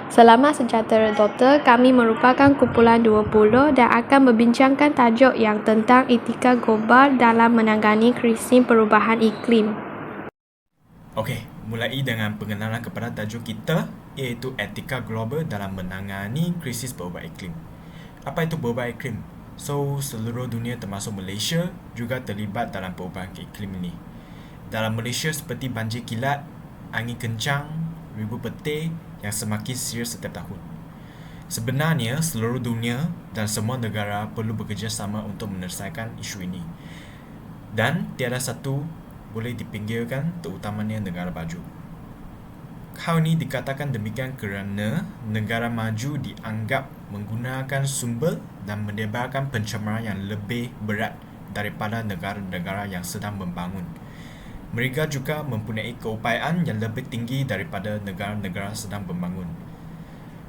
Selamat sejahtera Doktor, kami merupakan kumpulan 20 dan akan membincangkan tajuk yang tentang etika global dalam menangani krisis perubahan iklim. Okey, mulai dengan pengenalan kepada tajuk kita iaitu etika global dalam menangani krisis perubahan iklim. Apa itu perubahan iklim? So, seluruh dunia termasuk Malaysia juga terlibat dalam perubahan iklim ini. Dalam Malaysia seperti banjir kilat, angin kencang, ribu petir yang semakin serius setiap tahun. Sebenarnya, seluruh dunia dan semua negara perlu bekerjasama untuk menyelesaikan isu ini. Dan tiada satu boleh dipinggirkan, terutamanya negara maju. Hal ini dikatakan demikian kerana negara maju dianggap menggunakan sumber dan menebarkan pencemaran yang lebih berat daripada negara-negara yang sedang membangun. Mereka juga mempunyai keupayaan yang lebih tinggi daripada negara-negara sedang membangun.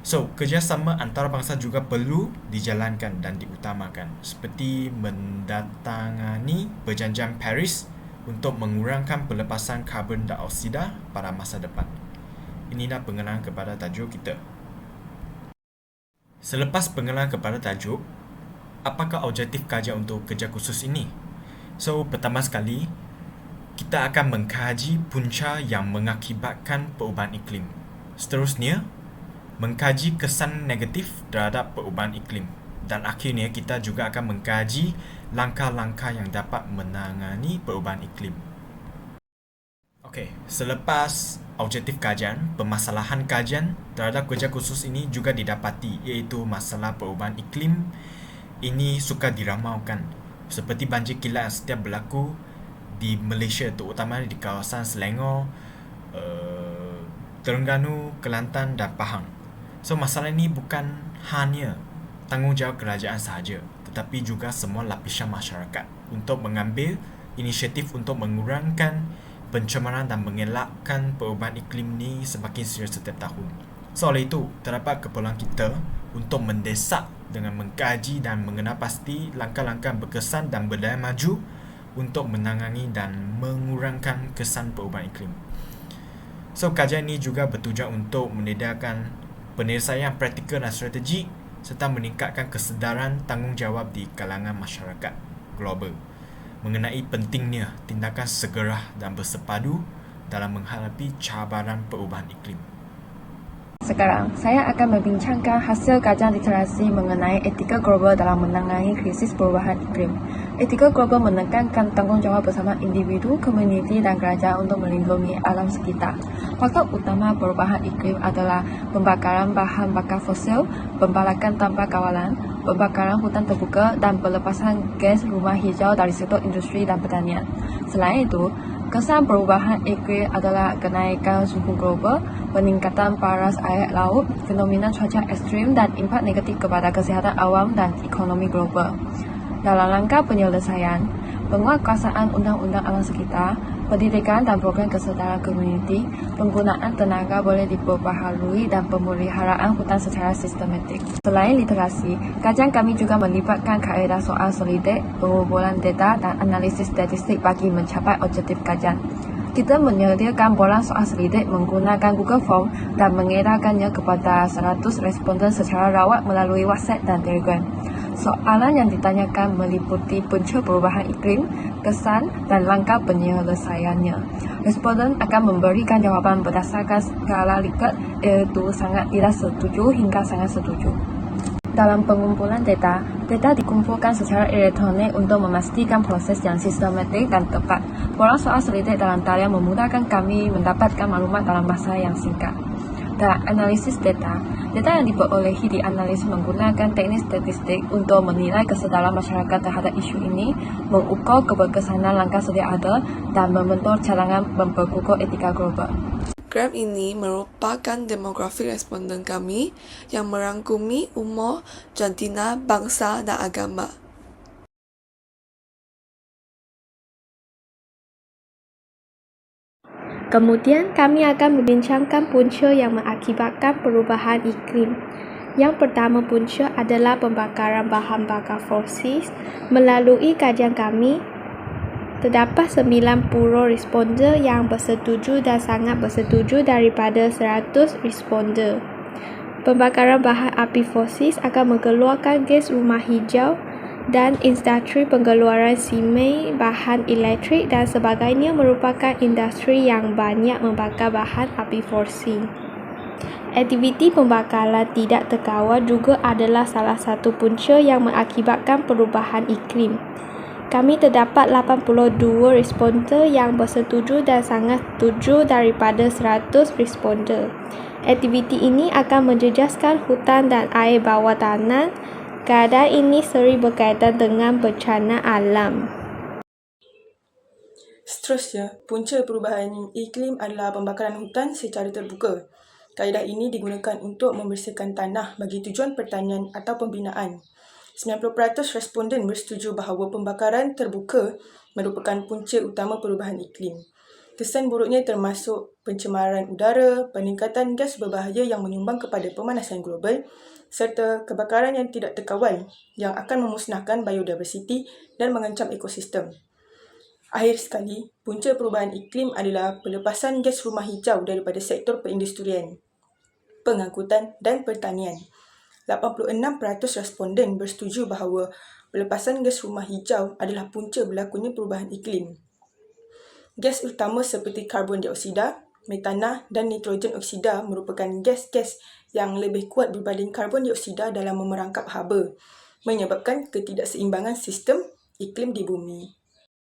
So, kerjasama antarabangsa juga perlu dijalankan dan diutamakan, seperti mendatangani perjanjian Paris untuk mengurangkan pelepasan karbon dioksida pada masa depan. Inilah pengenalan kepada tajuk kita. Selepas pengenalan kepada tajuk, apakah objektif kajian untuk kerja khusus ini? So, pertama sekali, kita akan mengkaji punca yang mengakibatkan perubahan iklim. Seterusnya, mengkaji kesan negatif terhadap perubahan iklim. Dan akhirnya, kita juga akan mengkaji langkah-langkah yang dapat menangani perubahan iklim. Okey, selepas objektif kajian, permasalahan kajian terhadap kerja khusus ini juga didapati, iaitu masalah perubahan iklim. Ini sukar diramalkan, seperti banjir kilat yang setiap berlaku di Malaysia, terutama di kawasan Selangor, Terengganu, Kelantan dan Pahang. So, masalah ini bukan hanya tanggungjawab kerajaan sahaja, tetapi juga semua lapisan masyarakat untuk mengambil inisiatif untuk mengurangkan pencemaran dan mengelakkan perubahan iklim ini semakin serius setiap tahun. So, oleh itu, terdapat keperluan kita untuk mendesak dengan mengkaji dan mengenal pasti langkah-langkah berkesan dan berdaya maju untuk menangani dan mengurangkan kesan perubahan iklim. So, kajian ini juga bertujuan untuk menyediakan penyelesaian praktikal dan strategik serta meningkatkan kesedaran tanggungjawab di kalangan masyarakat global mengenai pentingnya tindakan segera dan bersepadu dalam menghadapi cabaran perubahan iklim. Sekarang, saya akan membincangkan hasil kajian literasi mengenai etika global dalam menangani krisis perubahan iklim. Etika global menekankan tanggungjawab bersama individu, komuniti dan kerajaan untuk melindungi alam sekitar. Faktor utama perubahan iklim adalah pembakaran bahan bakar fosil, pembalakan tanpa kawalan, pembakaran hutan terbuka dan pelepasan gas rumah hijau dari sektor industri dan pertanian. Selain itu, kesan perubahan iklim adalah kenaikan suhu global, peningkatan paras air laut, fenomena cuaca ekstrim dan impak negatif kepada kesihatan awam dan ekonomi global. Dalam rangka penyelesaian, penguatkuasaan undang-undang alam sekitar, pendidikan dan program kesedaran komuniti, penggunaan tenaga boleh diperbaharui dan pemeliharaan hutan secara sistematik. Selain literasi, kajian kami juga melibatkan kaedah soal solidik, pengumpulan data dan analisis statistik bagi mencapai objektif kajian. Kita menyediakan boran soal solidik menggunakan Google Form dan mengedarkannya kepada 100 responden secara rawat melalui WhatsApp dan Telegram. Soalan yang ditanyakan meliputi punca perubahan iklim, kesan dan langkah penyelesaiannya. Responden akan memberikan jawapan berdasarkan skala Likert, iaitu sangat tidak setuju hingga sangat setuju. Dalam pengumpulan data dikumpulkan secara elektronik untuk memastikan proses yang sistematik dan tepat. Boran soal solidik dalam talian memudahkan kami mendapatkan maklumat dalam masa yang singkat. Dalam analisis data yang diperolehi dianalisis menggunakan teknik statistik untuk menilai kesedaran masyarakat terhadap isu ini, mengukur keberkesanan langkah sedia ada, dan membentuk cadangan memperkukuh etika global. Graf ini merupakan demografi responden kami yang merangkumi umur, jantina, bangsa dan agama. Kemudian, kami akan membincangkan punca yang mengakibatkan perubahan iklim. Yang pertama punca adalah pembakaran bahan bakar fosil. Melalui kajian kami, terdapat 90 responden yang bersetuju dan sangat bersetuju daripada 100 responden. Pembakaran bahan api fosil akan mengeluarkan gas rumah hijau dan industri pengeluaran simei, bahan elektrik dan sebagainya merupakan industri yang banyak membakar bahan api fosil. Aktiviti pembakaran tidak terkawal juga adalah salah satu punca yang mengakibatkan perubahan iklim. Kami terdapat 82 responder yang bersetuju dan sangat setuju daripada 100 responder. Aktiviti ini akan menjejaskan hutan dan air bawah tanah. Keadaan ini sering berkaitan dengan bencana alam. Seterusnya, punca perubahan iklim adalah pembakaran hutan secara terbuka. Kaedah ini digunakan untuk membersihkan tanah bagi tujuan pertanian atau pembinaan. 90% responden bersetuju bahawa pembakaran terbuka merupakan punca utama perubahan iklim. Kesan buruknya termasuk pencemaran udara, peningkatan gas berbahaya yang menyumbang kepada pemanasan global, serta kebakaran yang tidak terkawal yang akan memusnahkan biodiversiti dan mengancam ekosistem. Akhir sekali, punca perubahan iklim adalah pelepasan gas rumah hijau daripada sektor perindustrian, pengangkutan dan pertanian. 86% responden bersetuju bahawa pelepasan gas rumah hijau adalah punca berlakunya perubahan iklim. Gas utama seperti karbon dioksida, metana dan nitrogen oksida merupakan gas-gas yang lebih kuat berbanding karbon dioksida dalam memerangkap haba, menyebabkan ketidakseimbangan sistem iklim di bumi.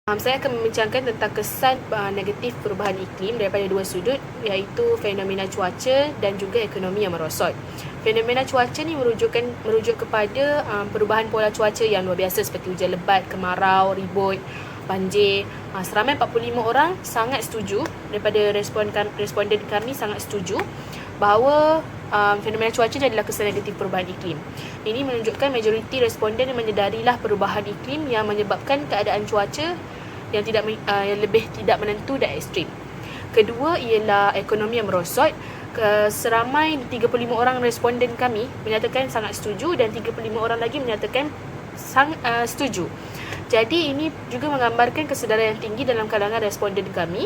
Saya akan membincangkan tentang kesan negatif perubahan iklim daripada dua sudut, iaitu fenomena cuaca dan juga ekonomi yang merosot. Fenomena cuaca ni merujuk kepada perubahan pola cuaca yang luar biasa seperti hujan lebat, kemarau, ribut, banjir. Seramai 45 orang sangat setuju, daripada responden kami sangat setuju bahawa fenomena cuaca adalah kesan negatif perubahan iklim. Ini menunjukkan majoriti responden menyedarilah perubahan iklim yang menyebabkan keadaan cuaca yang lebih tidak menentu dan ekstrim. Kedua ialah ekonomi yang merosot. Seramai 35 orang responden kami menyatakan sangat setuju dan 35 orang lagi menyatakan setuju. Jadi ini juga menggambarkan kesedaran yang tinggi dalam kalangan responden kami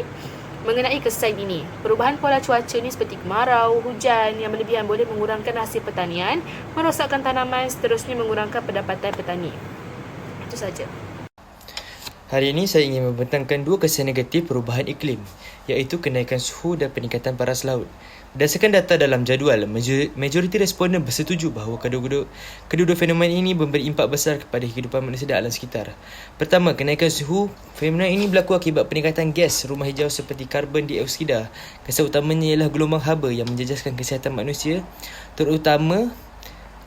mengenai kesan ini. Perubahan pola cuaca ni seperti kemarau, hujan yang berlebihan boleh mengurangkan hasil pertanian, merosakkan tanaman, seterusnya mengurangkan pendapatan petani. Itu saja. Hari ini saya ingin membentangkan dua kesan negatif perubahan iklim, iaitu kenaikan suhu dan peningkatan paras laut. Berdasarkan data dalam jadual, majoriti responden bersetuju bahawa kedua-dua fenomena ini memberi impak besar kepada kehidupan manusia dan alam sekitar. Pertama, kenaikan suhu. Fenomena ini berlaku akibat peningkatan gas rumah hijau seperti karbon dioksida. Kesan utamanya ialah gelombang haba yang menjejaskan kesihatan manusia, terutama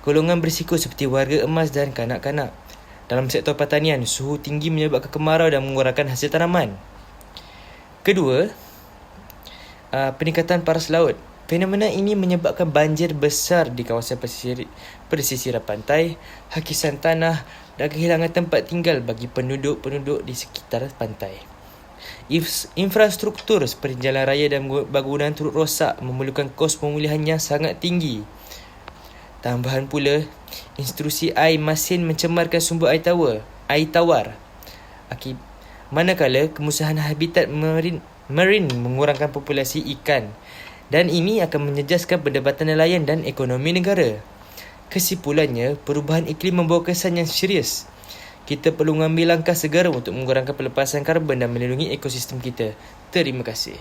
golongan berisiko seperti warga emas dan kanak-kanak. Dalam sektor pertanian, suhu tinggi menyebabkan kemarau dan mengurangkan hasil tanaman. Kedua, peningkatan paras laut. Fenomena ini menyebabkan banjir besar di kawasan pesisiran pantai, hakisan tanah dan kehilangan tempat tinggal bagi penduduk-penduduk di sekitar pantai. Infrastruktur seperti jalan raya dan bangunan turut rosak, memerlukan kos pemulihan yang sangat tinggi. Tambahan pula, intrusi air masin mencemarkan sumber air tawar. Manakala kemusnahan habitat marine mengurangkan populasi ikan, dan ini akan menjejaskan pendapatan nelayan dan ekonomi negara. Kesimpulannya, perubahan iklim membawa kesan yang serius. Kita perlu mengambil langkah segera untuk mengurangkan pelepasan karbon dan melindungi ekosistem kita. Terima kasih.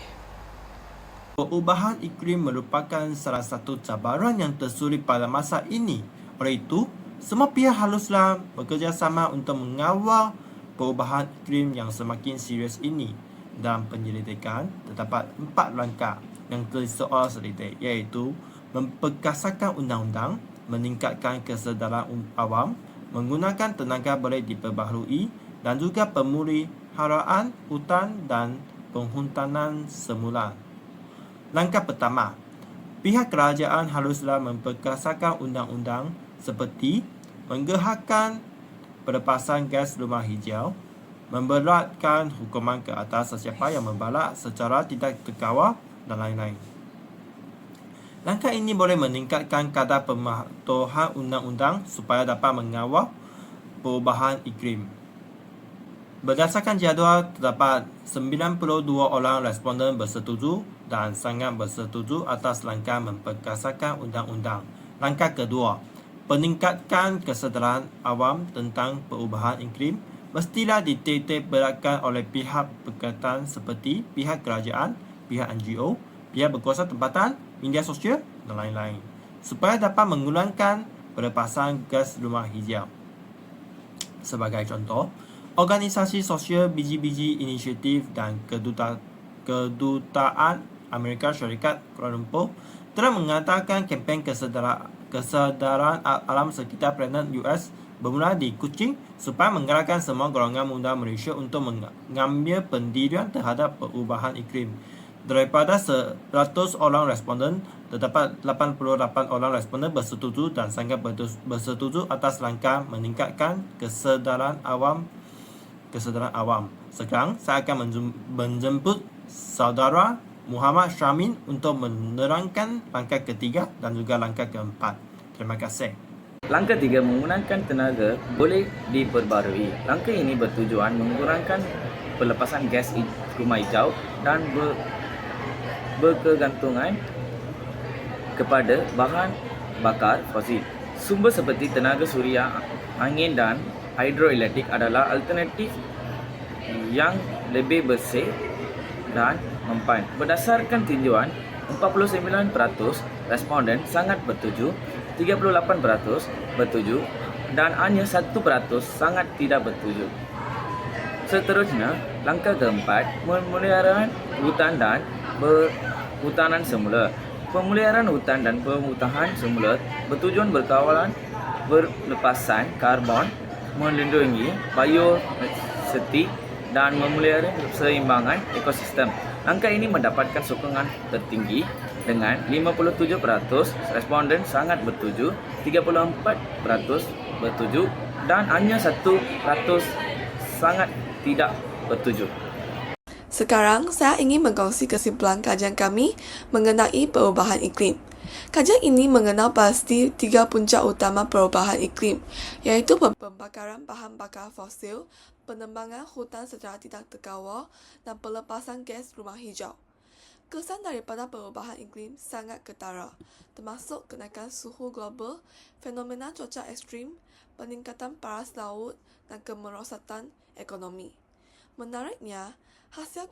Perubahan iklim merupakan salah satu cabaran yang tersulit pada masa ini. Oleh itu, semua pihak haruslah bekerjasama untuk mengawal perubahan iklim yang semakin serius ini. Dalam penyelidikan, terdapat 4 langkah yang tersoal seliti, iaitu memperkasakan undang-undang, meningkatkan kesedaran awam, menggunakan tenaga boleh diperbaharui dan juga pemeliharaan hutan dan penghutanan semula. Langkah pertama, pihak kerajaan haruslah memperkasakan undang-undang seperti menggerakkan pelepasan gas rumah hijau, memberatkan hukuman ke atas sesiapa yang membalak secara tidak terkawal dan lain-lain. Langkah ini boleh meningkatkan kadar pematuhan undang-undang supaya dapat mengawal perubahan iklim. Berdasarkan jadual, terdapat 92 orang responden bersetuju dan sangat bersetuju atas langkah memperkasakan undang-undang. Langkah kedua, peningkatkan kesedaran awam tentang perubahan iklim mestilah dititik beratkan oleh pihak berkaitan seperti pihak kerajaan, pihak NGO, pihak berkuasa tempatan, media sosial dan lain-lain supaya dapat mengurangkan pelepasan gas rumah hijau. Sebagai contoh, organisasi sosial biji-biji inisiatif dan kedutaan Amerika Syarikat Kuala Lumpur telah mengatakan kempen kesedaran alam sekitar planet US bermula di Kuching supaya menggerakkan semua golongan muda Malaysia untuk mengambil pendirian terhadap perubahan iklim. Daripada 100 orang responden, terdapat 88 orang responden bersetuju dan sangat bersetuju atas langkah meningkatkan kesedaran awam. Sekarang saya akan menjemput saudara Muhammad Syamin untuk menerangkan langkah ketiga dan juga langkah keempat. Terima kasih. Langkah 3, menggunakan tenaga boleh diperbarui. Langkah ini bertujuan mengurangkan pelepasan gas rumah hijau dan berkegantungan kepada bahan bakar fosil. Sumber seperti tenaga suria, angin dan hidroelektrik adalah alternatif yang lebih bersih dan mempan. Berdasarkan tinjauan, 49% responden sangat bertuju, 38% bertuju dan hanya 1% sangat tidak bertuju. Seterusnya, langkah keempat, pemeliharaan hutan dan perhutanan semula. Pemeliharaan hutan dan perhutanan semula bertujuan berkawalan berlepasan karbon, melindungi biodiversiti dan memelihara keseimbangan ekosistem. Angka ini mendapatkan sokongan tertinggi dengan 57% responden sangat bertuju, 34% bertuju dan hanya 1% sangat tidak bertuju. Sekarang, saya ingin mengkongsi kesimpulan kajian kami mengenai perubahan iklim. Kajian ini mengenal pasti 3 puncak utama perubahan iklim, iaitu pembakaran bahan bakar fosil, penebangan hutan secara tidak terkawal, dan pelepasan gas rumah hijau. Kesan daripada perubahan iklim sangat ketara, termasuk kenaikan suhu global, fenomena cuaca ekstrim, peningkatan paras laut, dan kemerosotan ekonomi. Menariknya, hasil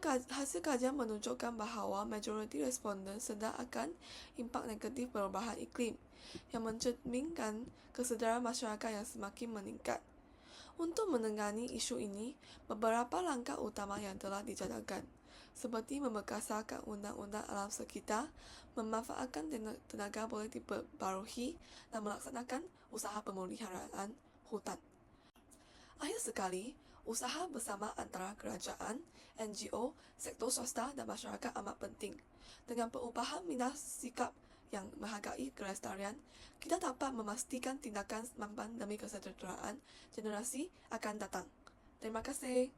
kajian menunjukkan bahawa majoriti responden sedar akan impak negatif perubahan iklim yang mencerminkan kesedaran masyarakat yang semakin meningkat. Untuk menangani isu ini, beberapa langkah utama yang telah dijalankan, seperti memekasarkan undang-undang alam sekitar, memanfaatkan tenaga boleh diperbarui dan melaksanakan usaha pemeliharaan hutan. Akhir sekali, usaha bersama antara kerajaan, NGO, sektor swasta dan masyarakat amat penting. Dengan perubahan minat sikap yang menghargai kelestarian, kita dapat memastikan tindakan mampan demi kesejahteraan generasi akan datang. Terima kasih.